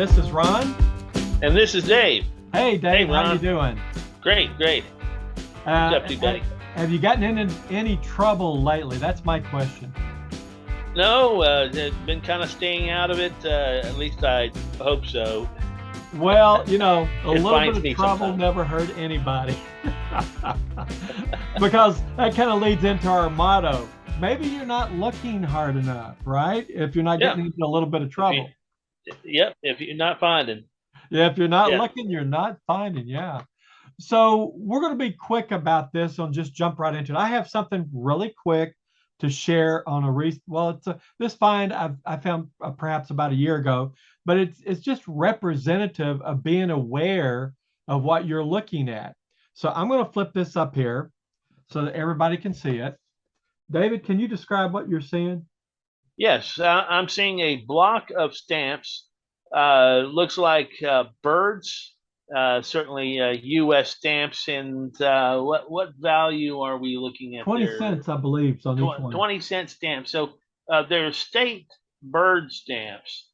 This is Ron. And this is Dave. Hey, Dave, Hey, Ron. how you doing? Great. What's up to, buddy? Have you gotten in any trouble lately? That's my question. No, been kind of staying out of it. At least I hope so. Well, a little finds bit me of trouble sometimes. never hurt anybody. Because that kind of leads into our motto. Maybe you're not looking hard enough, right? If you're not getting into a little bit of trouble. Yep, if you're not finding. Yeah, if you're not Yeah. looking, you're not finding. Yeah. So we're going to be quick about this and just jump right into it. I have something really quick to share on a this find I found perhaps about a year ago, but it's just representative of being aware of what you're looking at. So I'm going to flip this up here so that everybody can see it. David, can you describe what you're seeing? Yes, I'm seeing a block of stamps. Looks like birds. Certainly U.S. stamps. And what value are we looking at 20 there? cents, I believe, on each one. 20-cent stamps. So they're state bird stamps.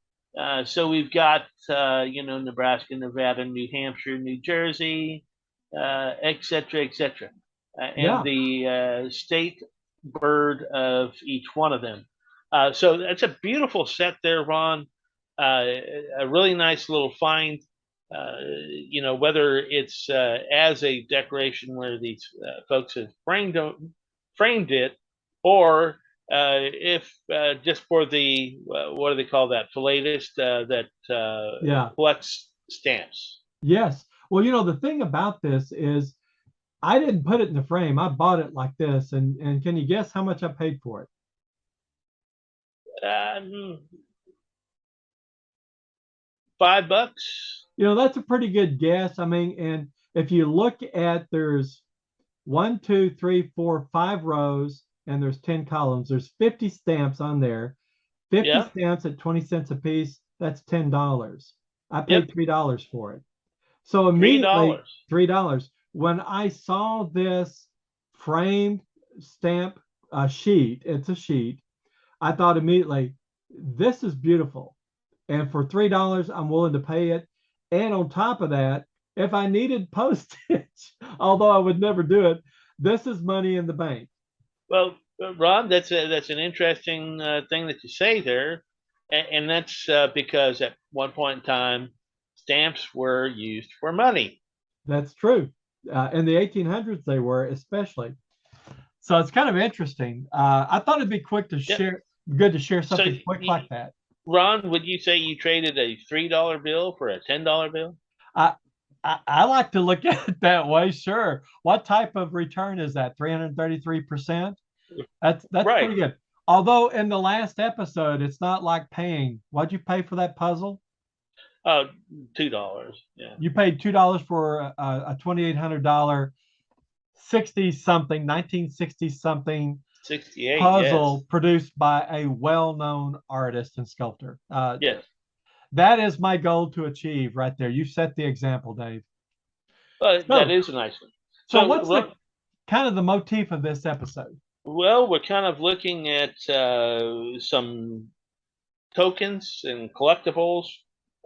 So we've got Nebraska, Nevada, New Hampshire, New Jersey, et cetera, et cetera, Yeah. and the state bird of each one of them. So that's a beautiful set there, Ron. A really nice little find. Whether it's as a decoration where these folks have framed it, or if just for the what do they call that, philatist that collects stamps. Yes. Well, the thing about this is I didn't put it in the frame. I bought it like this. And can you guess how much I paid for it? $5. That's a pretty good guess. I mean, and if you look at there's 1, 2, 3, 4, 5 rows, and there's 10 columns. There's 50 stamps on there. 50 stamps at 20 cents a piece. That's $10. I paid $3 for it. So immediately $3. When I saw this framed stamp sheet, it's a sheet, I thought immediately, this is beautiful. And for $3, I'm willing to pay it. And on top of that, if I needed postage, although I would never do it, this is money in the bank. Well, Rob, that's an interesting thing that you say there, and that's because at one point in time, stamps were used for money. That's true. In the 1800s, they were especially. So it's kind of interesting. I thought it'd be quick to share. Good to share something quick like that. Ron, would you say you traded a $3 bill for a $10 bill? I like to look at it that way. Sure. What type of return is that? 333%. That's right. Pretty good. Although in the last episode, it's not like paying. What'd you pay for that puzzle? $2. Yeah. You paid $2 for a $2,800 60-something 1960-something 68 puzzle produced by a well-known artist and sculptor. Yes. That is my goal to achieve right there. You set the example, Dave. That is a nice one. So what's the motif of this episode? Well, we're kind of looking at some tokens and collectibles.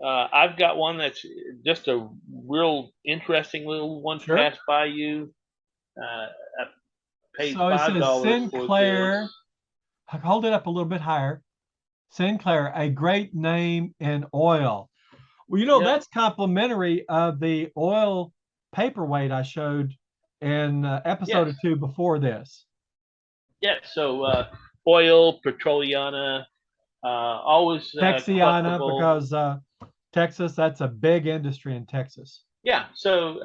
I've got one that's just a real interesting little one to pass by you. I paid $5 Sinclair. For this. Hold it up a little bit higher. Sinclair, a great name in oil. Well, that's complimentary of the oil paperweight I showed in episode or two before this. Yeah, so oil, Petroliana, always Texiana, because Texas, that's a big industry in Texas. Yeah, so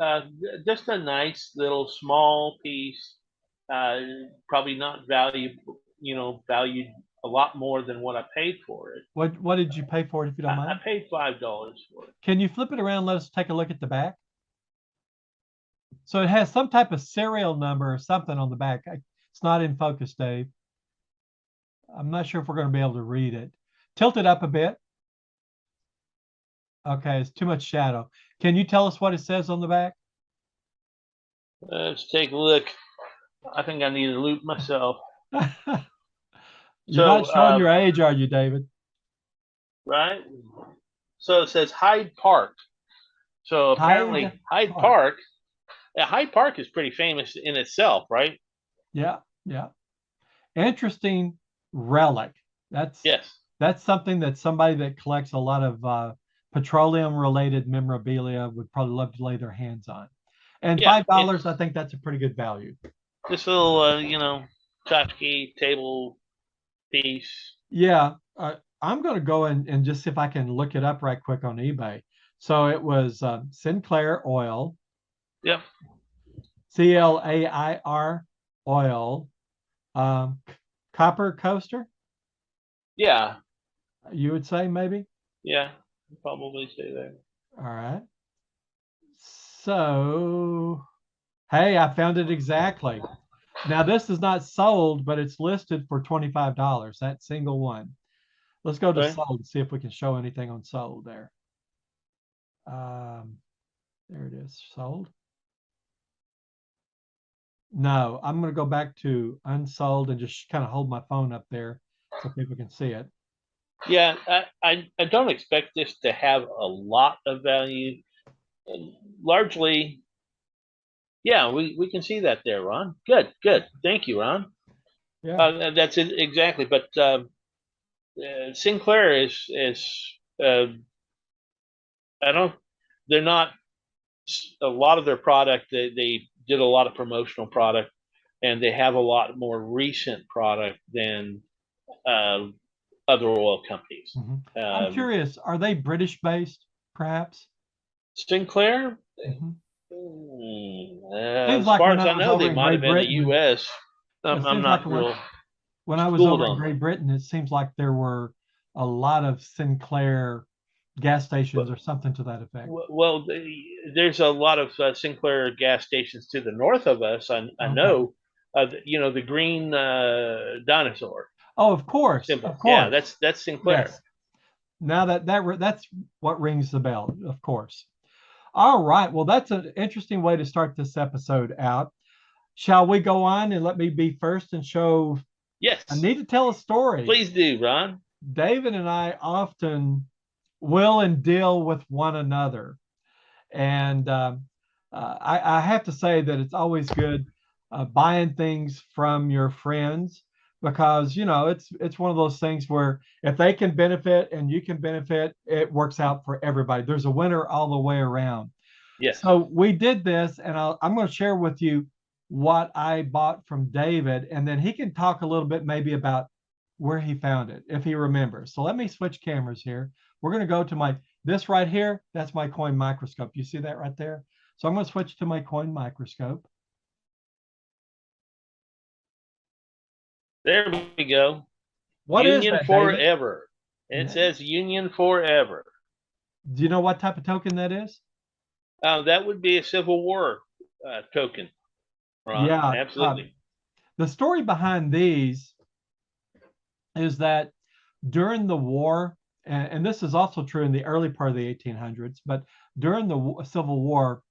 just a nice little small piece, probably not valued a lot more than what I paid for it. What did you pay for it, if you don't mind? I paid $5 for it. Can you flip it around and let us take a look at the back? So it has some type of serial number or something on the back. It's not in focus, Dave. I'm not sure if we're going to be able to read it. Tilt it up a bit. Okay, it's too much shadow. Can you tell us what it says on the back? Let's take a look. I think I need to loop myself. You're not showing your age, are you, David? Right. So it says Hyde Park. So Hyde apparently Hyde Park. Park, yeah, Hyde Park is pretty famous in itself, right? Yeah, yeah. Interesting relic. That's Yes. that's something that somebody that collects a lot of petroleum related memorabilia would probably love to lay their hands on. And Yeah. $5, I think that's a pretty good value. This little, tchotchke table piece. Yeah, I'm going to go and just see if I can look it up right quick on eBay. So it was Sinclair oil, Yep. CLAIR oil, um, copper coaster, Yeah. you would say maybe? Yeah. Probably say that. All right. So, hey, I found it exactly. Now, this is not sold, but it's listed for $25, that single one. Let's go to Okay. sold and see if we can show anything on sold there. Um, there it is, sold. No, I'm going to go back to unsold and just kind of hold my phone up there so people can see it. Yeah, I don't expect this to have a lot of value. And largely, yeah, we can see that there, Ron. Good, good. Thank you, Ron. Yeah. That's it exactly. But Sinclair is uh, I don't. They're not a lot of their product. They did a lot of promotional product, and they have a lot more recent product than uh, other oil companies. Mhm. I'm Um, curious, are they British based, perhaps? Sinclair, Mhm. Seems as like far when as I I was know, they over in might have Great been the Britain, U.S. it I'm seems like not real when I was schooled over in on Great that. Britain, it seems like there were a lot of Sinclair gas stations But or something to that effect. well, there's a lot of Sinclair gas stations to the north of us. I Okay. know, the green dinosaur Oh, of course, symbol. of Yeah, course. that's Sinclair. Yes. Now that's what rings the bell, of course. All right. Well, that's an interesting way to start this episode out. Shall we go on and let me be first and show? I Yes, need to tell a story. please do, Ron. David and I often will and deal with one another. And I have to say that it's always good buying things from your friends because it's one of those things where if they can benefit and you can benefit, it works out for everybody. There's a winner all the way around. Yes. So we did this, and I'm going to share with you what I bought from David, and then he can talk a little bit maybe about where he found it if he remembers. So let me switch cameras here. We're going to go to this right here. That's my coin microscope. You see that right there? So I'm going to switch to my coin microscope. There we go. What is Union that, David? forever. It says Union forever. Do you know what type of token that is? That would be a Civil War token, Ron. Yeah. Absolutely. The story behind these is that during the war, and this is also true in the early part of the 1800s, but during the Civil War,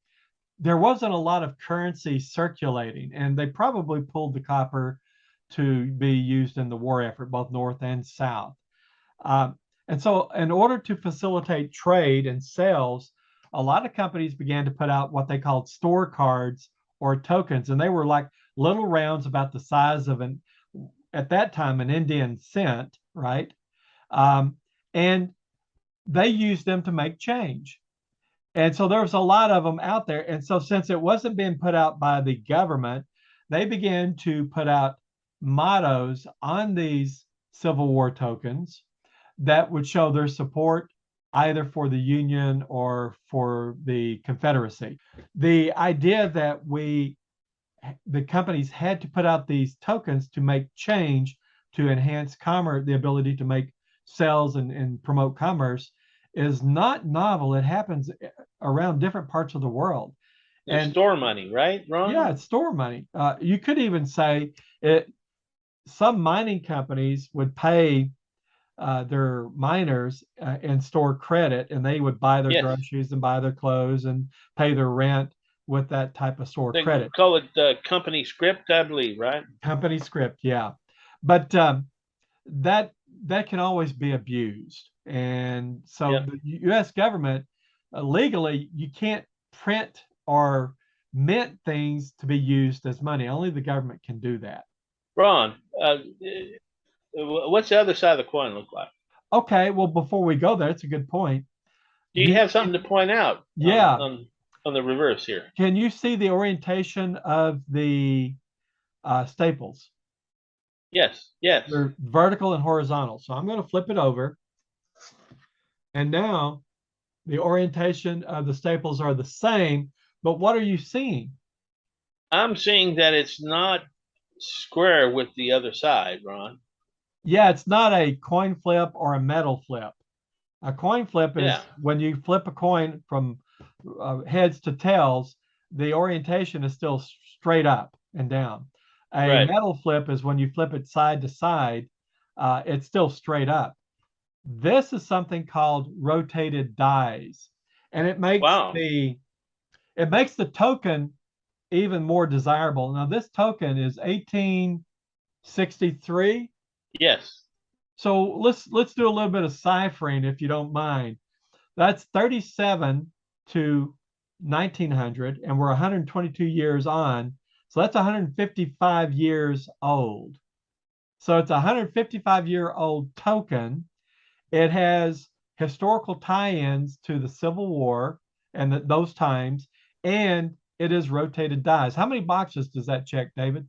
there wasn't a lot of currency circulating, and they probably pulled the copper to be used in the war effort, both North and South. And so, in order to facilitate trade and sales, a lot of companies began to put out what they called store cards or tokens, and they were like little rounds about the size of at that time, an Indian cent, right? Um, and they used them to make change. And so there was a lot of them out there. And so since it wasn't being put out by the government, they began to put out mottos on these Civil War tokens that would show their support either for the Union or for the Confederacy. The idea that the companies had to put out these tokens to make change to enhance commerce, the ability to make sales and promote commerce is not novel. It happens around different parts of the world. There's And store money, right, yeah, Ron? it's store money. You could even say some mining companies would pay their miners and store credit, and they would buy their Yes. groceries and buy their clothes and pay their rent with that type of store They credit. call it company script, I believe, right? Company script, yeah. But that that can always be abused. And so Yeah. the U.S. government legally, you can't print or mint things to be used as money. Only the government can do that. Ron, what's the other side of the coin look like? Okay, well, before we go there, it's a good point. Do you Do have something to point out yeah, on the reverse here? can you see the orientation of the staples? Yes, yes. They're vertical and horizontal. So I'm going to flip it over. And now the orientation of the staples are the same. But what are you seeing? I'm seeing that it's not square with the other side, Ron. Yeah, it's not a coin flip or a metal flip. A coin flip Yeah, is when you flip a coin from heads to tails, the orientation is still straight up and down. A right. metal flip is when you flip it side to side, it's still straight up. This is something called rotated dies, and Wow. it makes the token even more desirable. Now, this token is 1863. Yes. So let's do a little bit of ciphering if you don't mind. That's 37 to 1900, and we're 122 years on. So that's 155 years old. So it's a 155-year-old token. It has historical tie-ins to the Civil War and those times, and it is rotated dies. How many boxes does that check, David?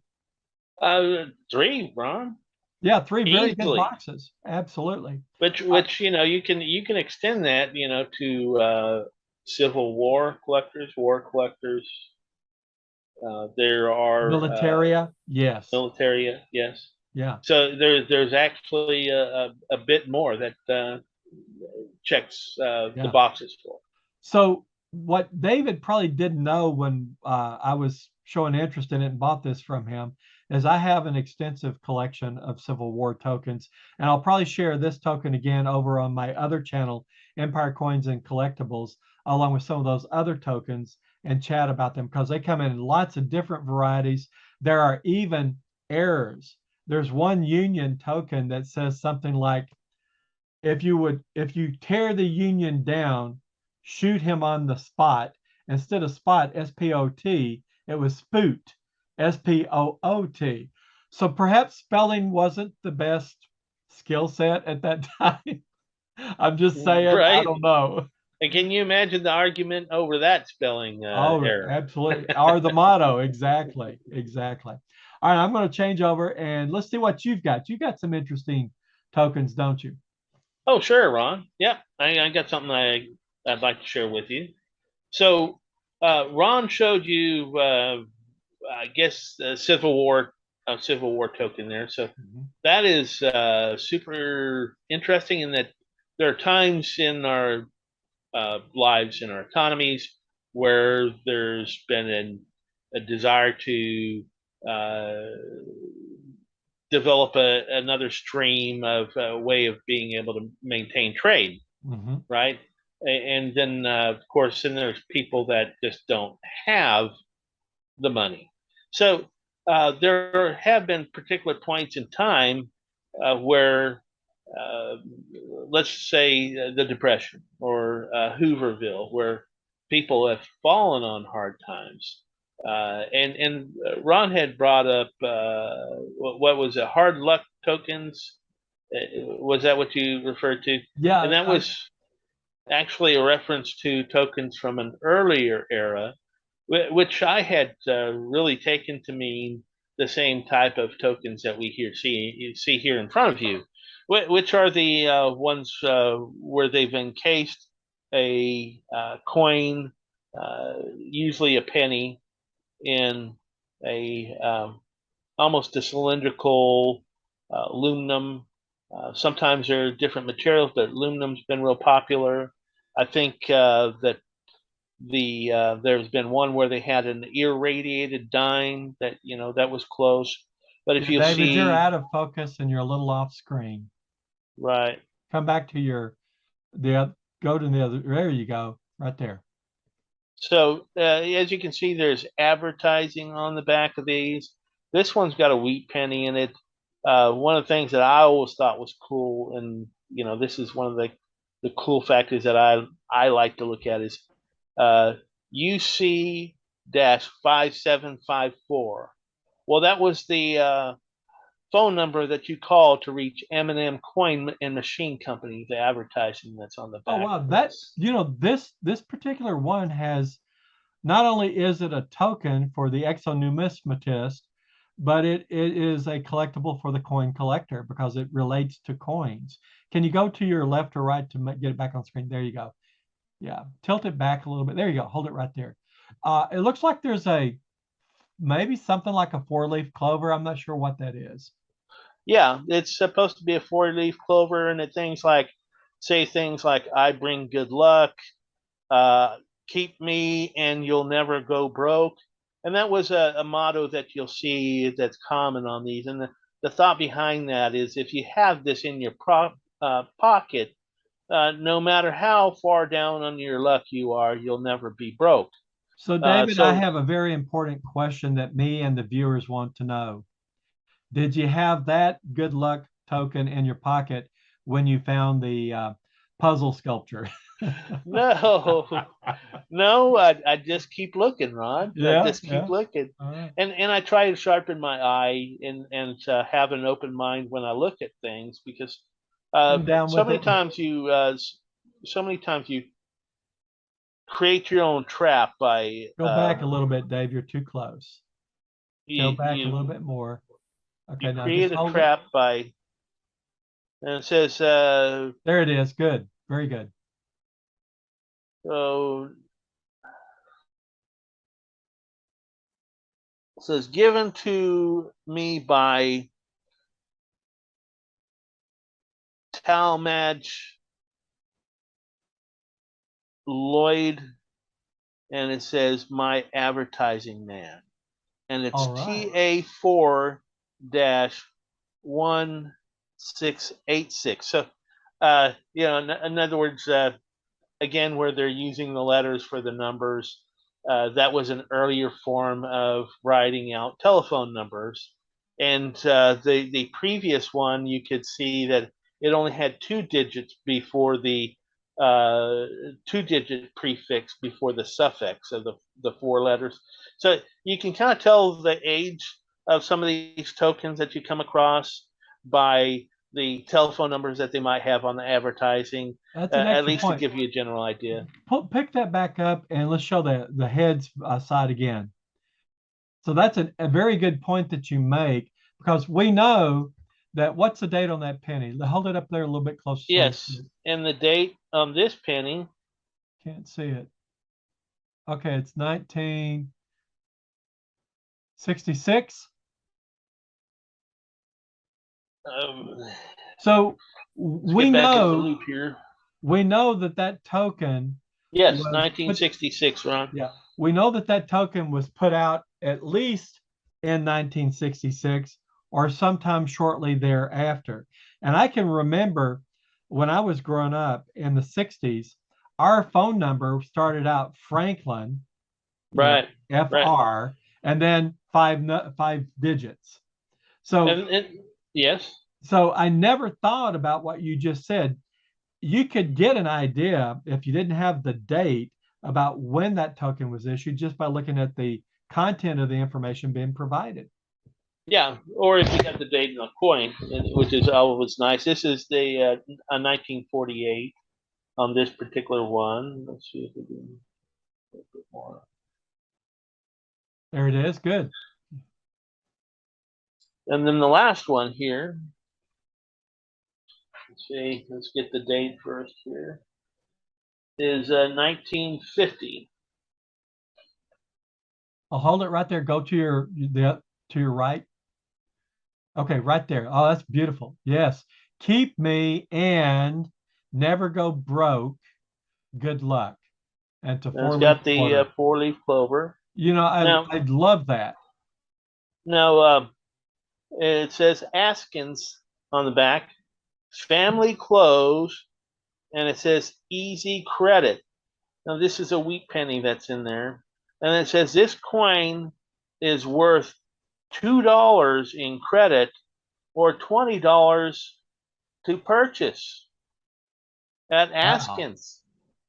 Three, Ron. Yeah, three very good Easily. boxes. Absolutely. Which you can extend that to Civil War collectors, war collectors. There are Militaria, yes. military, yes. Yeah, So there's actually a bit more that checks the yeah. boxes for. So what David probably didn't know when I was showing interest in it and bought this from him is I have an extensive collection of Civil War tokens, and I'll probably share this token again over on my other channel, Empire Coins and Collectibles, along with some of those other tokens and chat about them because they come in lots of different varieties. There are even errors. There's one Union token that says something like if you tear the Union down, shoot him on the spot. Instead of spot, SPOT, it was spoot, SPOOT. So perhaps spelling wasn't the best skill set at that time. I'm just saying, I Right. don't know. And can you imagine the argument over that spelling Oh, error? absolutely. Or the motto. Exactly. Exactly. All right, I'm going to change over and let's see what you've got. You've got some interesting tokens, don't you? Oh, sure, Ron. Yeah, I got something I'd like to share with you. So, Ron showed you, I guess, the Civil War token there. So Mhm. that is super interesting in that there are times in our lives, in our economies, where there's been a desire to uh, develop another stream of way of being able to maintain trade, Mhm. right? And then, of course, then there's people that just don't have the money. So there have been particular points in time where, uh, let's say, the Depression or Hooverville, where people have fallen on hard times. And Ron had brought up what was it, hard luck tokens? Was that what you referred to? And Yeah, that was actually a reference to tokens from an earlier era, which I had really taken to mean the same type of tokens that we see here in front of you, which are the ones where they've encased a coin, usually a penny, in a almost a cylindrical aluminum. Sometimes there are different materials, but aluminum's been real popular. I think that there's been one where they had an irradiated dime that that was close. But if yeah, you David, you're see out of focus and you're a little off screen. right, Come back to go to the other. There you go, right there. so as you can see, there's advertising on the back of these. This one's got a wheat penny in it. One of the things that I always thought was cool, and this is one of the the cool factors that I like to look at is uh, UC 5754. Well, that was the phone number that you call to reach M&M Coin and Machine Company, the advertising that's on the Oh back wow, of that this. this particular one has, not only is it a token for the exonumismatist, but it is a collectible for the coin collector because it relates to coins. Can you go to your left or right to get it back on screen? There you go. Yeah, tilt it back a little bit. There you go. Hold it right there. It looks like there's a maybe something like a four-leaf clover. I'm not sure what that is. Yeah, it's supposed to be a four-leaf clover, and it things like say things like "I bring good luck," uh, "Keep me and you'll never go broke," and that was a motto that you'll see that's common on these. And the thought behind that is, if you have this in your pocket, no matter how far down on your luck you are, you'll never be broke. So, David, I So have a very important question that me and the viewers want to know. Did you have that good luck token in your pocket when you found the puzzle sculpture? no, no, I just keep looking, Ron. I Yeah, just keep yeah. looking, All right. and I try to sharpen my eye and have an open mind when I look at things because I'm down so with many it. times so many times you create your own trap by Go back a little bit, Dave. You're too close. Go back a little you bit more. you Okay, now just create a hold it. trap by and it says There it is. Good. Very good. oh, it says given to me by Talmadge Lloyd, and it says my advertising man, and it's All right. TA4 1686. So, in other words, again, where they're using the letters for the numbers, that was an earlier form of writing out telephone numbers. And the previous one, you could see that it only had two digits before the uh, two-digit prefix before the suffix of the four letters. So you can kind of tell the age of some of these tokens that you come across by the telephone numbers that they might have on the advertising, That's an at excellent least to point. give you a general idea. Pick that back up and let's show the heads side again. So that's a very good point that you make because we know that what's the date on that penny? Hold it up there a little bit closer so we see Yes, it. and the date on this penny, Can't see it. Okay, it's 1966. let's So get we back into the know loop here. we know that that token Yes, was put, 1966, Ron. yeah, we know that that token was put out at least in 1966 or sometime shortly thereafter. And I can remember when I was growing up in the 60s, our phone number started out Franklin, Right, right. FR, and then five digits. So And yes, so I never thought about what you just said. You could get an idea if you didn't have the date about when that token was issued just by looking at the content of the information being provided. yeah. Or if you got the date in the coin, which is always nice. This is the 1948 on this particular one. Let's see if we can a bit more. There it is. Good. And then the last one here. Let's see. Let's get the date first here. Is 1950. I'll hold it right there. Go to your right. Okay, right there. Oh, that's beautiful. Yes. Keep me and never go broke. Good luck. And to And it's four leaf got the clover. four-leaf clover. Now, I'd love that. now it says Askins on the back, family clothes, and it says easy credit. Now, this is a wheat penny that's in there. And it says this coin is worth $2 in credit or $20 to purchase. at Wow. Askins. That's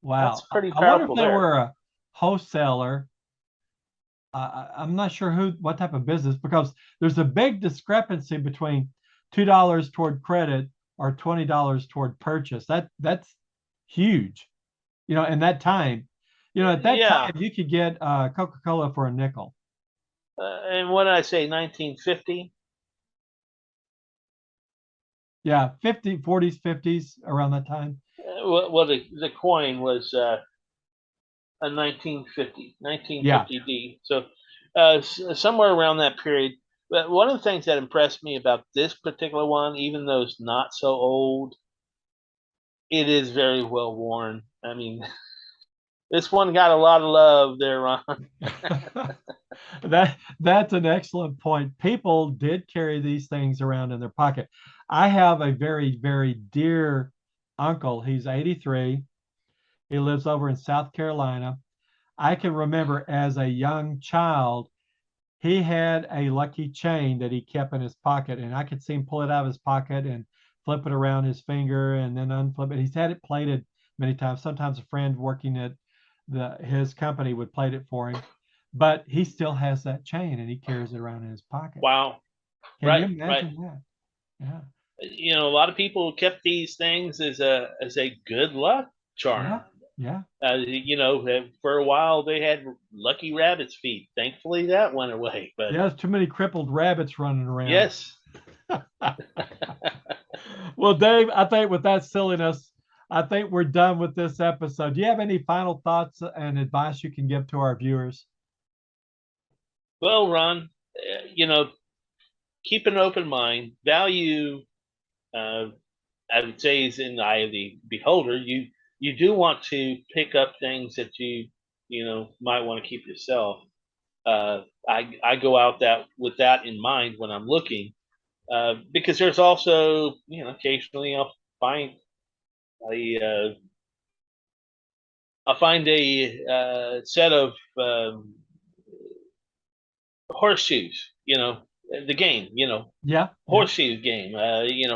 Wow. pretty I wonder if powerful they there. were a wholesaler. I'm not sure what type of business, because there's a big discrepancy between $2 toward credit or $20 toward purchase. That's huge. In that time, at that Yeah. time you could get Coca-Cola for a nickel. And what did I say? 1950. Yeah, 50, 40s, 50s, around that time. Well, the coin was a 1950, Yeah. 1950D. So somewhere around that period. But one of the things that impressed me about this particular one, even though it's not so old, it is very well worn. I mean, this one got a lot of love there, Ron. That's an excellent point. People did carry these things around in their pocket. I have a very, very dear uncle. He's 83. He lives over in South Carolina. I can remember as a young child, he had a lucky chain that he kept in his pocket, and I could see him pull it out of his pocket and flip it around his finger and then unflip it. He's had it plated many times. Sometimes a friend working at his company would plate it for him, but he still has that chain and he carries it around in his pocket. Wow. Can you Right, right. imagine that? Yeah, A lot of people kept these things as a good luck charm. yeah, yeah. For a while they had lucky rabbit's feet. Thankfully, that went away. But Yeah, there's too many crippled rabbits running around. yes, Well, Dave, I think with that silliness, I think we're done with this episode. Do you have any final thoughts and advice you can give to our viewers? well, Ron, keep an open mind. Value, uh, I would say, is in the eye of the beholder. You do want to pick up things that you might want to keep yourself. I go out that with that in mind when I'm looking, because there's also occasionally find a uh, I'll find a set of horseshoes. The game. Yeah, yeah. Horseshoes game.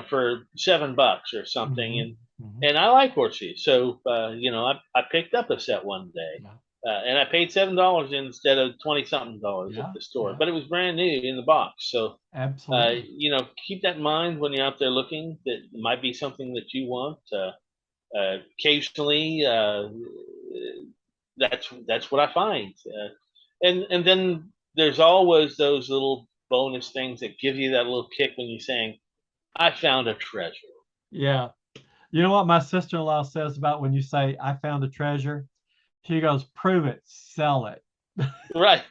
For $7 or something, Hmm. and Hmm. and I like horseshoes, so I picked up a set one day. Yeah, And I paid $7 instead of 20 something dollars at yeah, the store, yeah. but it was brand new in the box. So, Absolutely. keep that in mind when you're out there looking. That it might be something that you want. Occasionally, that's what I find. And then there's always those little bonus things that give you that little kick when you're saying, "I found a treasure." Yeah. You know what my sister-in-law says about when you say, I found a treasure? She goes, prove it, sell it. Right.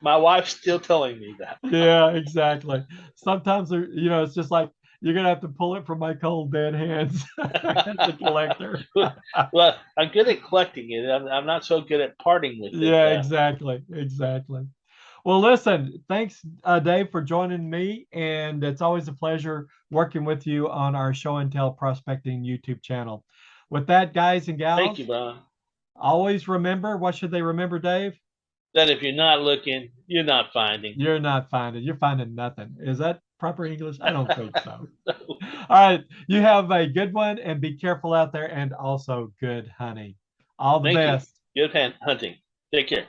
My wife's still telling me that. Yeah, exactly. Sometimes it's just like you're gonna have to pull it from my cold dead hands as a collector. Well, I'm good at collecting it. I'm not so good at parting with it. Yeah, exactly, exactly. Well, listen, thanks, Dave, for joining me, and it's always a pleasure working with you on our Show and Tell Prospecting YouTube channel. With that, guys and Thank gals, you, Brian. always remember, what should they remember, Dave? That if you're not looking, you're not finding. You're finding nothing. Is that proper English? I don't think so. All right. You have a good one and be careful out there, and also good hunting. All the Thank you. best. Good hunting. Take care.